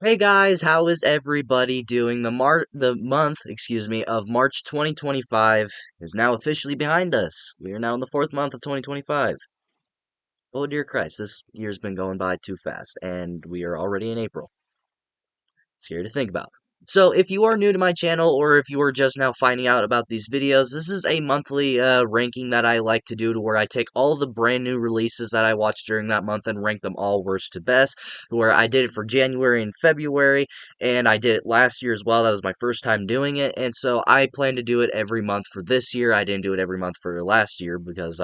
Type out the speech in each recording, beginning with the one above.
Hey guys, how is everybody doing? The month, of March 2025 is now officially behind us. We are now in the fourth month of 2025. Oh dear Christ, this year's been going by too fast, and we are already in April. Scary to think about. So, if you are new to my channel, or if you are just now finding out about these videos, this is a monthly ranking that I like to do to where I take all the brand new releases that I watched during that month and rank them all worst to best. Where I did it for January and February, and I did it last year as well. That was my first time doing it, and so I plan to do it every month for this year. I didn't do it every month for last year because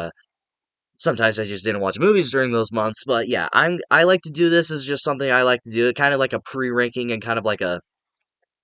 sometimes I just didn't watch movies during those months, but yeah, I like to do this as just something I like to do, kind of like a pre-ranking and kind of like a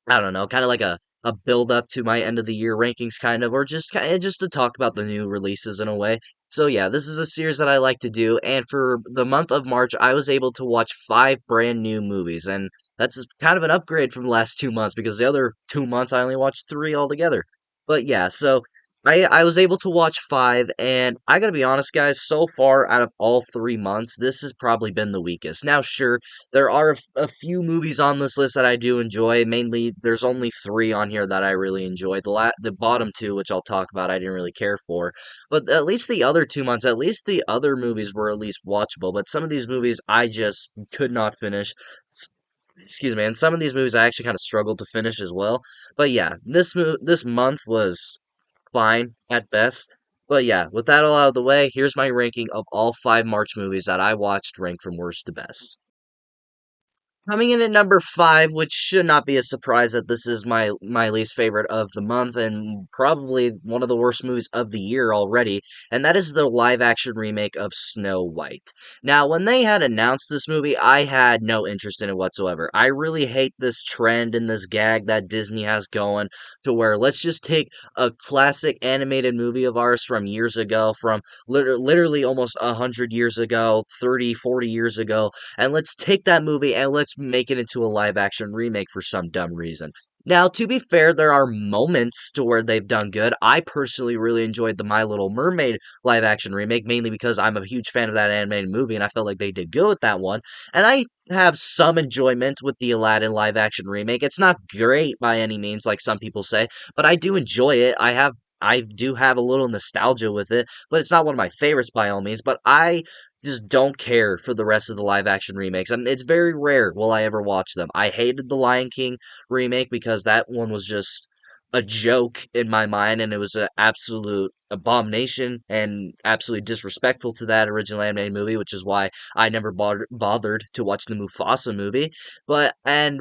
I don't know, kind of like a build up to my end of the year rankings kind of or just kind of just to talk about the new releases in a way. So yeah, this is a series that I like to do and for the month of March I was able to watch 5 brand new movies and that's kind of an upgrade from the last 2 months because the other 2 months I only watched 3 altogether. But yeah, so I was able to watch 5 and I got to be honest guys, so far out of all 3 months, this has probably been the weakest. Now sure, there are a few movies on this list that I do enjoy. Mainly, there's only 3 on here that I really enjoyed. The bottom 2, which I'll talk about, I didn't really care for. But at least the other 2 months, at least the other movies were at least watchable. But some of these movies I just could not finish. Excuse me, and some of these movies I actually kind of struggled to finish as well. But yeah, this month was fine at best. But yeah, with that all out of the way, here's my ranking of all 5 March movies that I watched, ranked from worst to best. Coming in at number 5, which should not be a surprise that this is my least favorite of the month and probably one of the worst movies of the year already, and that is the live action remake of Snow White. Now, when they had announced this movie, I had no interest in it whatsoever. I really hate this trend and this gag that Disney has going to where let's just take a classic animated movie of ours from years ago, from literally almost 100 years ago, 30, 40 years ago, and let's take that movie and let's make it into a live action remake for some dumb reason. Now, to be fair, there are moments to where they've done good. I personally really enjoyed the My Little Mermaid live action remake, mainly because I'm a huge fan of that animated movie and I felt like they did good with that one. And I have some enjoyment with the Aladdin live action remake. It's not great by any means, like some people say, but I do enjoy it. I do have a little nostalgia with it, but it's not one of my favorites by all means. But I just don't care for the rest of the live action remakes. And it's very rare will I ever watch them. I hated the Lion King remake because that one was just a joke in my mind and it was an absolute abomination and absolutely disrespectful to that original animated movie, which is why I never bothered to watch the Mufasa movie. But and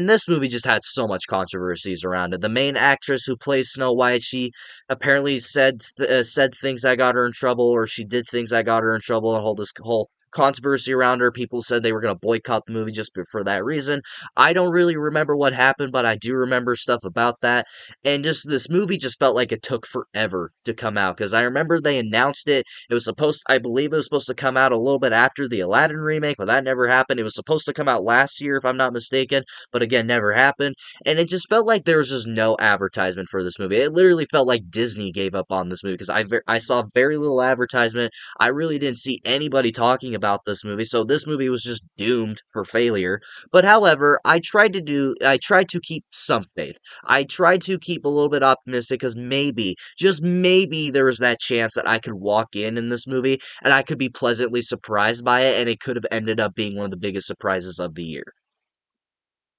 this movie just had so much controversies around it. The main actress who plays Snow White, she apparently said things that got her in trouble, or she did things that got her in trouble, and hold this whole controversy around her. People said they were going to boycott the movie just for that reason. I don't really remember what happened, but I do remember stuff about that. And just this movie just felt like it took forever to come out because I remember they announced it. It was I believe it was supposed to come out a little bit after the Aladdin remake, but that never happened. It was supposed to come out last year, if I'm not mistaken, but again, never happened. And it just felt like there was just no advertisement for this movie. It literally felt like Disney gave up on this movie because I saw very little advertisement. I really didn't see anybody talking about this movie, so this movie was just doomed for failure. But however, I tried to keep some faith. I tried to keep a little bit optimistic because maybe, just maybe, there was that chance that I could walk in this movie and I could be pleasantly surprised by it, and it could have ended up being one of the biggest surprises of the year.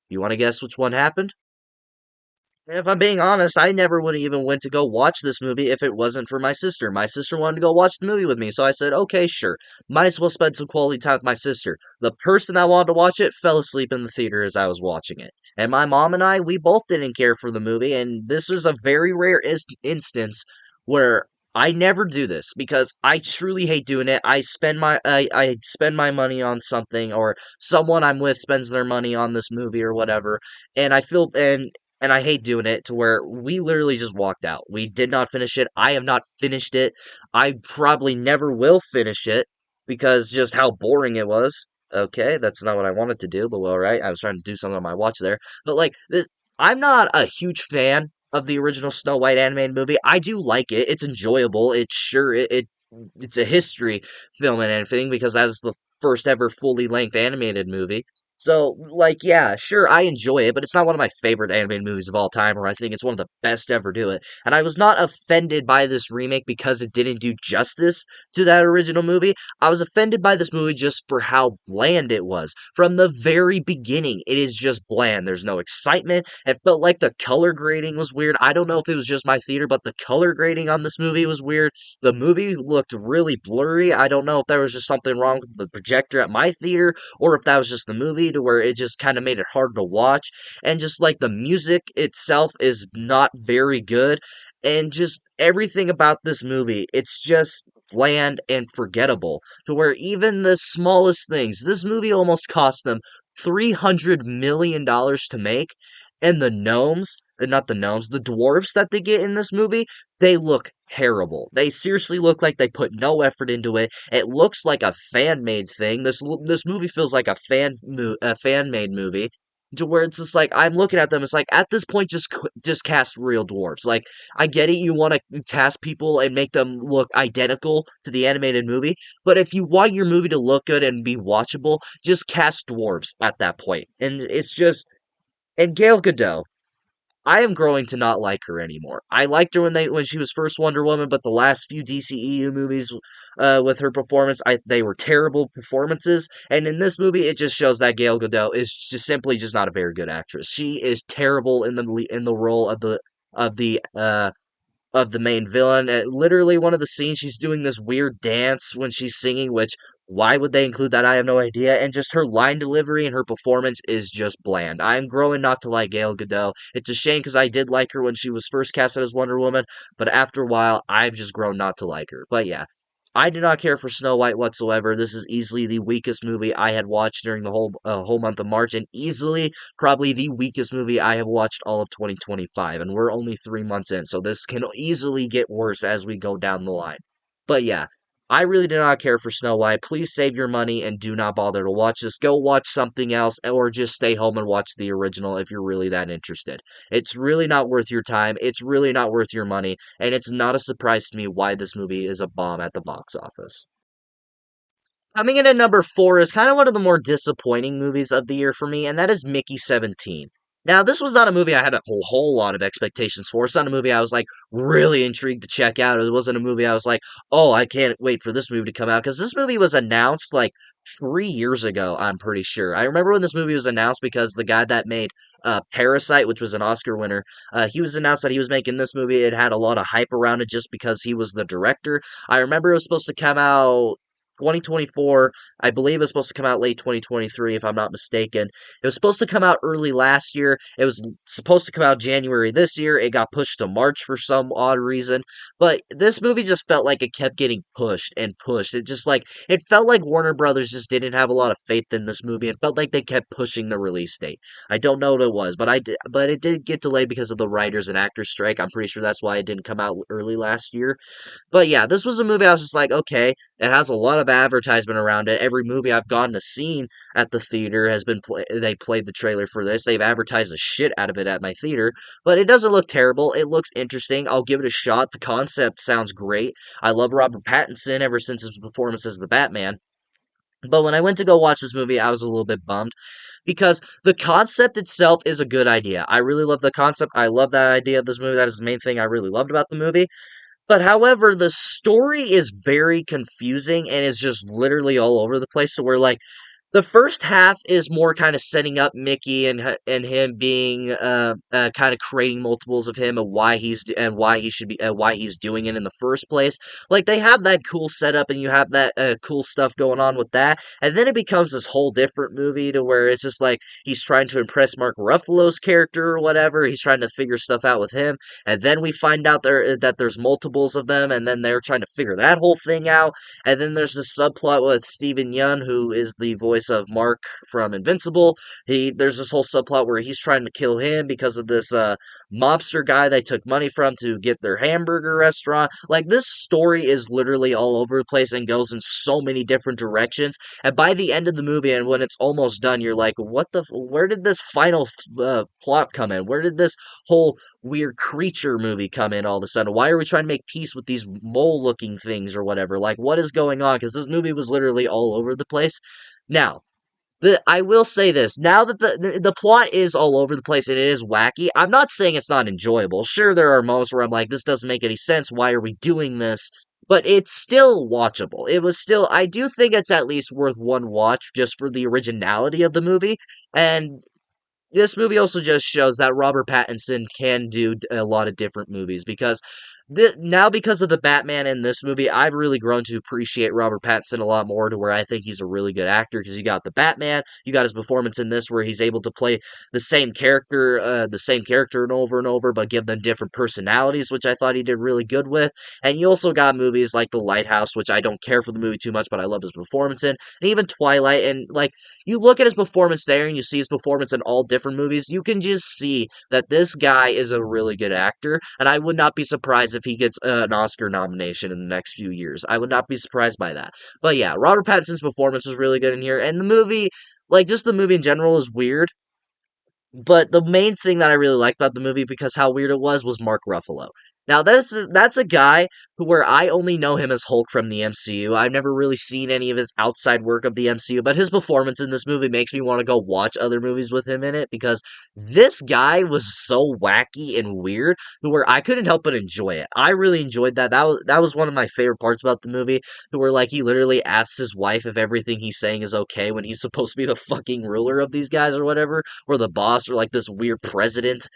You want to guess which one happened? If I'm being honest, I never would have even went to go watch this movie if it wasn't for my sister. My sister wanted to go watch the movie with me, so I said, okay, sure. Might as well spend some quality time with my sister. The person that wanted to watch it fell asleep in the theater as I was watching it. And my mom and I, we both didn't care for the movie, and this was a very rare instance where I never do this because I truly hate doing it. I spend my money on something, or someone I'm with spends their money on this movie or whatever, and I feel and I hate doing it to where we literally just walked out. We did not finish it. I have not finished it. I probably never will finish it because just how boring it was. Okay, that's not what I wanted to do, but well, right. I was trying to do something on my watch there. But like this, I'm not a huge fan of the original Snow White animated movie. I do like it. It's enjoyable. It's a history film and everything because that is the first ever fully length animated movie. So, like, yeah, sure, I enjoy it, but it's not one of my favorite animated movies of all time, or I think it's one of the best to ever do it. And I was not offended by this remake because it didn't do justice to that original movie. I was offended by this movie just for how bland it was. From the very beginning, it is just bland. There's no excitement. It felt like the color grading was weird. I don't know if it was just my theater, but the color grading on this movie was weird. The movie looked really blurry. I don't know if there was just something wrong with the projector at my theater or if that was just the movie to where it just kind of made it hard to watch. And just like the music itself is not very good. And just everything about this movie, it's just bland and forgettable. To where even the smallest things, this movie almost cost them $300 million to make. And the gnomes, not the gnomes, the dwarves that they get in this movie, they look terrible. They seriously look like they put no effort into it. It looks like a fan made thing. This movie feels like a fan made movie. To where it's just like I'm looking at them, it's like at this point just cast real dwarves. Like I get it, you want to cast people and make them look identical to the animated movie, but if you want your movie to look good and be watchable, just cast dwarves at that point. And it's just and Gail Gadot. I am growing to not like her anymore. I liked her when she was first Wonder Woman, but the last few DCEU movies, with her performance, they were terrible performances. And in this movie, it just shows that Gail Gadot is just simply just not a very good actress. She is terrible in the role of the main villain. Literally, one of the scenes, she's doing this weird dance when she's singing, which why would they include that? I have no idea. And just her line delivery and her performance is just bland. I'm growing not to like Gail Gadot. It's a shame because I did like her when she was first casted as Wonder Woman, but after a while, I've just grown not to like her. But yeah, I did not care for Snow White whatsoever. This is easily the weakest movie I had watched during the whole month of March, and easily probably the weakest movie I have watched all of 2025. And we're only 3 months in, so this can easily get worse as we go down the line. But yeah, I really do not care for Snow White. Please save your money and do not bother to watch this. Go watch something else, or just stay home and watch the original if you're really that interested. It's really not worth your time. It's really not worth your money. And it's not a surprise to me why this movie is a bomb at the box office. Coming in at number four is kind of one of the more disappointing movies of the year for me, and that is Mickey 17. Now, this was not a movie I had a whole lot of expectations for. It's not a movie I was like really intrigued to check out. It wasn't a movie I was like, oh, I can't wait for this movie to come out because this movie was announced like 3 years ago. I'm pretty sure. I remember when this movie was announced because the guy that made Parasite, which was an Oscar winner, he was announced that he was making this movie. It had a lot of hype around it just because he was the director. I remember it was supposed to come out 2024. I believe it was supposed to come out late 2023, if I'm not mistaken. It was supposed to come out early last year. It was supposed to come out January this year. It got pushed to March for some odd reason. But this movie just felt like it kept getting pushed and pushed. It felt like Warner Brothers just didn't have a lot of faith in this movie. It felt like they kept pushing the release date. I don't know what it was, but it did get delayed because of the writers and actors strike. I'm pretty sure that's why it didn't come out early last year. But yeah, this was a movie I was just like, okay, it has a lot of advertisement around it. Every movie I've gone to see at the theater has been they played the trailer for this. They've advertised the shit out of it at my theater, but it doesn't look terrible. It looks interesting. I'll give it a shot. The concept sounds great. I love Robert Pattinson ever since his performance as the Batman. But when I went to go watch this movie, I was a little bit bummed because the concept itself is a good idea. I really love the concept. I love that idea of this movie. That is the main thing I really loved about the movie. But however, the story is very confusing and is just literally all over the place. So we're like, the first half is more kind of setting up Mickey and him being kind of creating multiples of him and why he should be why he's doing it in the first place. Like they have that cool setup and you have that cool stuff going on with that, and then it becomes this whole different movie to where it's just like he's trying to impress Mark Ruffalo's character or whatever. He's trying to figure stuff out with him, and then we find out that there's multiples of them, and then they're trying to figure that whole thing out. And then there's this subplot with Steven Yeun, who is the voice of Mark from Invincible. There's this whole subplot where he's trying to kill him because of this mobster guy they took money from to get their hamburger restaurant. Like this story is literally all over the place and goes in so many different directions. And by the end of the movie, and when it's almost done, you're like, where did this final plot come in? Where did this whole weird creature movie come in all of a sudden? Why are we trying to make peace with these mole looking things or whatever? Like, what is going on? Because this movie was literally all over the place. Now, I will say this, now that the plot is all over the place and it is wacky, I'm not saying it's not enjoyable. Sure, there are moments where I'm like, this doesn't make any sense. Why are we doing this? But it's still watchable. It was still, I do think it's at least worth one watch just for the originality of the movie. And this movie also just shows that Robert Pattinson can do a lot of different movies because now because of the Batman in this movie, I've really grown to appreciate Robert Pattinson a lot more to where I think he's a really good actor because you got the Batman, you got his performance in this where he's able to play the same character and over, but give them different personalities, which I thought he did really good with. And you also got movies like The Lighthouse, which I don't care for the movie too much, but I love his performance in, and even Twilight, and like you look at his performance there and you see his performance in all different movies, you can just see that this guy is a really good actor, and I would not be surprised if he gets an Oscar nomination in the next few years. I would not be surprised by that. But yeah, Robert Pattinson's performance was really good in here, and the movie, like just the movie in general, is weird. But the main thing that I really liked about the movie, because how weird it was Mark Ruffalo. Now that's a guy who where I only know him as Hulk from the MCU. I've never really seen any of his outside work of the MCU, but his performance in this movie makes me want to go watch other movies with him in it because this guy was so wacky and weird to where I couldn't help but enjoy it. I really enjoyed that. That was one of my favorite parts about the movie, to where like he literally asks his wife if everything he's saying is okay when he's supposed to be the fucking ruler of these guys or whatever, or the boss, or like this weird president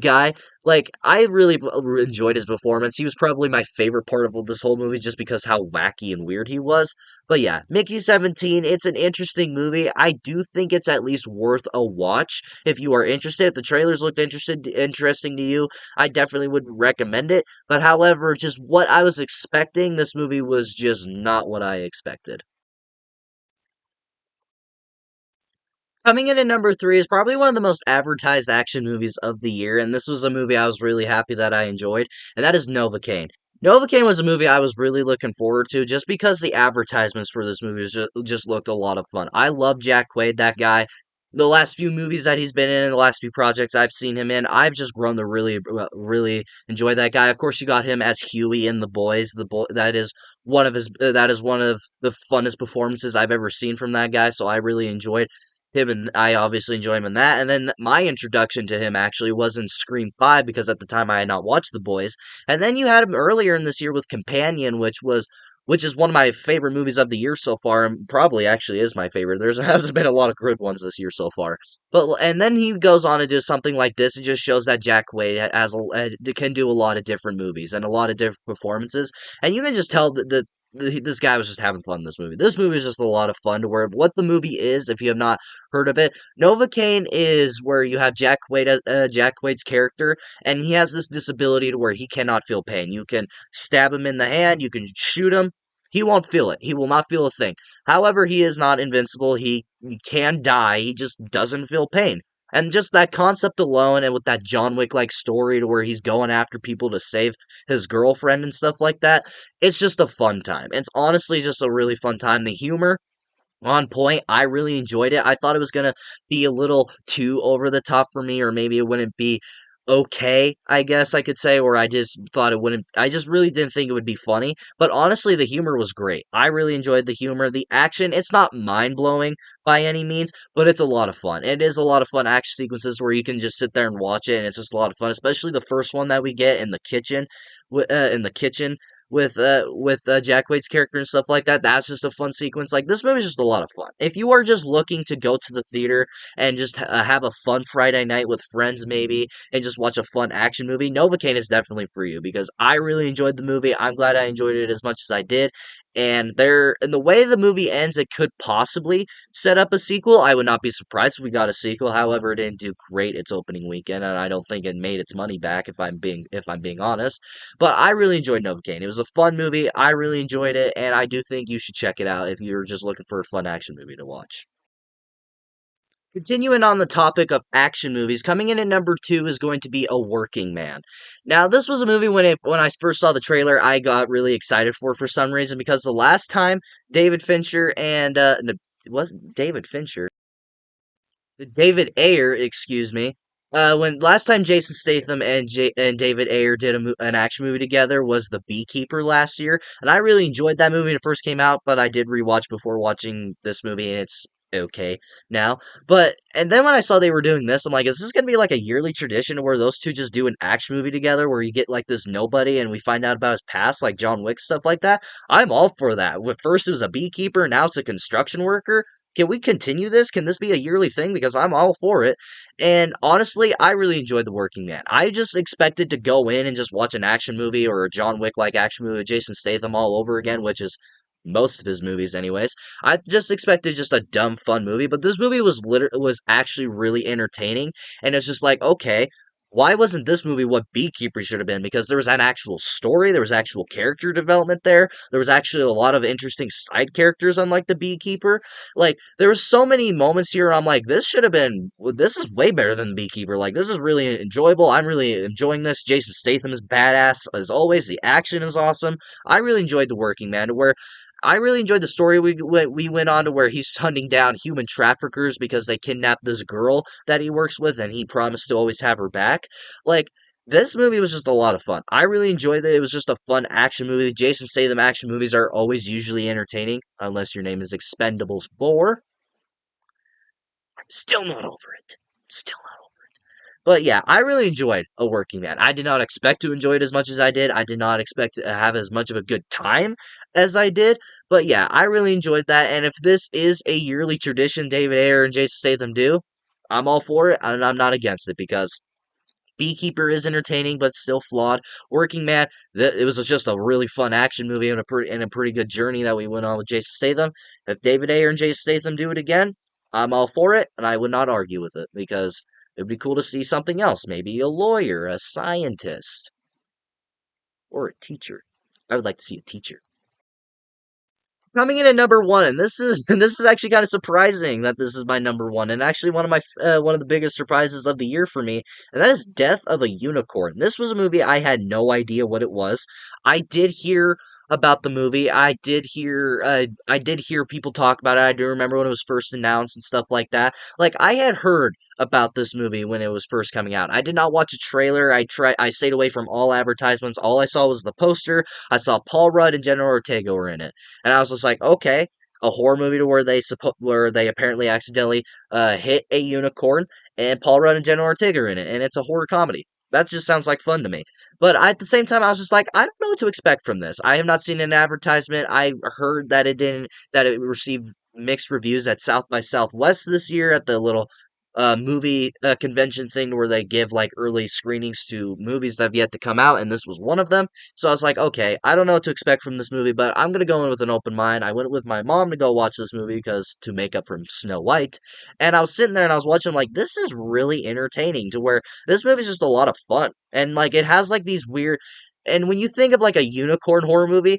guy. Like, I really enjoyed his performance. He was probably my favorite part of this whole movie just because how wacky and weird he was. But yeah, Mickey 17, it's an interesting movie. I do think it's at least worth a watch if you are interested. If the trailers looked interesting to you, I definitely would recommend it. But however, just what I was expecting, this movie was just not what I expected. Coming in at number three is probably one of the most advertised action movies of the year, and this was a movie I was really happy that I enjoyed, and that is Novocaine. Novocaine was a movie I was really looking forward to just because the advertisements for this movie just looked a lot of fun. I love Jack Quaid, that guy. The last few movies that he's been in, and the last few projects I've seen him in, I've just grown to really enjoy that guy. Of course, you got him as Huey in The Boys. That is one of the funnest performances I've ever seen from that guy. So I really enjoyed him, and I obviously enjoy him in that. And then my introduction to him actually was in Scream 5 because at the time I had not watched The Boys. And then you had him earlier in this year with Companion, which is one of my favorite movies of the year so far, and probably actually is my favorite. There's hasn't been a lot of good ones this year so far. But and then he goes on to do something like this. It just shows that Jack Quaid can do a lot of different movies and a lot of different performances, and you can just tell that this guy was just having fun in this movie. This movie is just a lot of fun to where what the movie is, if you have not heard of it, Novocaine is where you have Jack Quaid's character, and he has this disability to where he cannot feel pain. You can stab him in the hand, you can shoot him, he won't feel it. He will not feel a thing. However, he is not invincible. He can die. He just doesn't feel pain. And just that concept alone, and with that John Wick like story to where he's going after people to save his girlfriend and stuff like that, it's just a fun time. It's honestly just a really fun time. The humor on point. I really enjoyed it. I thought it was gonna be a little too over the top for me, or maybe it wouldn't be okay, I guess I could say, or I just thought it wouldn't. I just really didn't think it would be funny. But honestly, the humor was great. I really enjoyed the humor. The action, it's not mind blowing by any means, but it's a lot of fun. It is a lot of fun action sequences where you can just sit there and watch it, and it's just a lot of fun. Especially the first one that we get in the kitchen, with Jack Wade's character and stuff like that. That's just a fun sequence. Like this movie is just a lot of fun. If you are just looking to go to the theater and just have a fun Friday night with friends, maybe, and just watch a fun action movie, Novocaine is definitely for you because I really enjoyed the movie. I'm glad I enjoyed it as much as I did. And the way the movie ends, it could possibly set up a sequel. I would not be surprised if we got a sequel. However, it didn't do great its opening weekend, and I don't think it made its money back if I'm being honest. But I really enjoyed Novocaine. It was a fun movie. I really enjoyed it, and I do think you should check it out if you're just looking for a fun action movie to watch. Continuing on the topic of action movies, coming in at number two is going to be A Working Man. Now, this was a movie when I first saw the trailer, I got really excited for some reason because the last time David Fincher and it wasn't David Fincher, David Ayer, excuse me. When last time Jason Statham and David Ayer did an action movie together was The Beekeeper last year, and I really enjoyed that movie when it first came out. But I did rewatch before watching this movie, and it's okay now. But and then when I saw they were doing this, I'm like, is this gonna be like a yearly tradition where those two just do an action movie together where you get like this nobody and we find out about his past, like John Wick stuff like that? I'm all for that. With first it was a beekeeper, now it's a construction worker. Can we continue this? Can this be a yearly thing? Because I'm all for it. And honestly, I really enjoyed The Working Man. I just expected to go in and just watch an action movie or a John Wick like action movie with Jason Statham all over again, which is most of his movies anyways. I just expected just a dumb fun movie, but this movie was actually really entertaining, and it's just like, okay, why wasn't this movie what Beekeeper should have been? Because there was an actual story, there was actual character development there was actually a lot of interesting side characters, unlike the Beekeeper. Like, there was so many moments here where I'm like, this is way better than Beekeeper. Like, this is really enjoyable. I'm really enjoying this. Jason Statham is badass as always. The action is awesome. I really enjoyed The Working Man, where I really enjoyed the story we went on to where he's hunting down human traffickers because they kidnapped this girl that he works with, and he promised to always have her back. Like, this movie was just a lot of fun. I really enjoyed it. It was just a fun action movie. Jason Statham action movies are always usually entertaining, unless your name is Expendables 4. I'm still not over it. Still not over it. But yeah, I really enjoyed A Working Man. I did not expect to enjoy it as much as I did. I did not expect to have as much of a good time as I did. But yeah, I really enjoyed that. And if this is a yearly tradition David Ayer and Jason Statham do, I'm all for it, and I'm not against it because Beekeeper is entertaining but still flawed. Working Man, it was just a really fun action movie and a pretty good journey that we went on with Jason Statham. If David Ayer and Jason Statham do it again, I'm all for it, and I would not argue with it because it would be cool to see something else. Maybe a lawyer, a scientist, or a teacher. I would like to see a teacher. Coming in at number one, and this is this is actually kind of surprising that this is my number one, and actually one of the biggest surprises of the year for me, and that is Death of a Unicorn. This was a movie I had no idea what it was. I did hear about the movie. I did hear people talk about it. I do remember when it was first announced and stuff like that. Like, I had heard about this movie when it was first coming out. I did not watch a trailer. I stayed away from all advertisements. All I saw was the poster. I saw Paul Rudd and Jenna Ortega were in it. And I was just like, okay, a horror movie to where they apparently accidentally hit a unicorn, and Paul Rudd and Jenna Ortega are in it, and it's a horror comedy. That just sounds like fun to me. But at the same time, I was just like, I don't know what to expect from this. I have not seen an advertisement. I heard that it received mixed reviews at South by Southwest this year at the little movie convention thing where they give like early screenings to movies that have yet to come out, and this was one of them. So I was like, okay, I don't know what to expect from this movie, but I'm gonna go in with an open mind. I went with my mom to go watch this movie because to make up for Snow White, and I was sitting there and I was watching like this is really entertaining to where this movie is just a lot of fun, and like it has like these weird. And when you think of like a unicorn horror movie,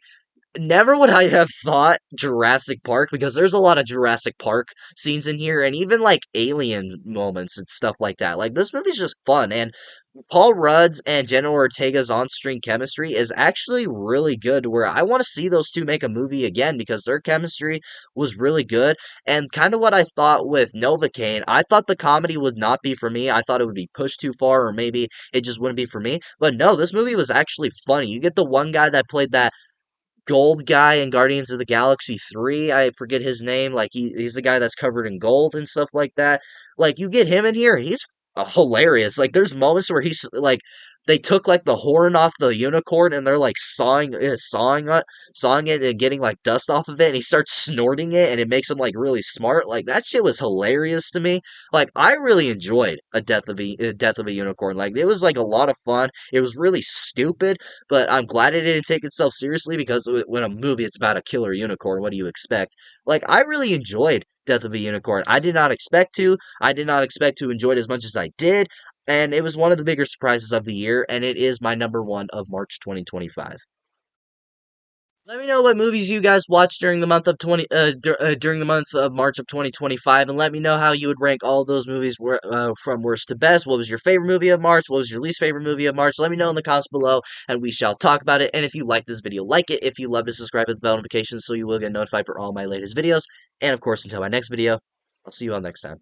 never would I have thought Jurassic Park because there's a lot of Jurassic Park scenes in here and even like alien moments and stuff like that. Like this movie's just fun and Paul Rudd's and Jenna Ortega's on-screen chemistry is actually really good where I want to see those two make a movie again because their chemistry was really good and kind of what I thought with Novocaine. I thought the comedy would not be for me. I thought it would be pushed too far or maybe it just wouldn't be for me. But no, this movie was actually funny. You get the one guy that played that gold guy in Guardians of the Galaxy 3. I forget his name. Like he's the guy that's covered in gold and stuff like that. Like you get him in here and he's hilarious. Like there's moments where he's like they took like the horn off the unicorn and they're like sawing it and getting like dust off of it and he starts snorting it and it makes him like really smart. Like that shit was hilarious to me. Like I really enjoyed a Death of a Unicorn. Like it was like a lot of fun. It was really stupid, but I'm glad it didn't take itself seriously because when a movie it's about a killer unicorn, what do you expect? Like I really enjoyed Death of a Unicorn. I did not expect to. I did not expect to enjoy it as much as I did, and it was one of the bigger surprises of the year, and it is my number one of March 2025. Let me know what movies you guys watched during the month of during the month of March of 2025, and let me know how you would rank all of those movies from worst to best. What was your favorite movie of March? What was your least favorite movie of March? Let me know in the comments below, and we shall talk about it. And if you like this video, like it. If you love it, subscribe with the bell notifications so you will get notified for all my latest videos. And of course, until my next video, I'll see you all next time.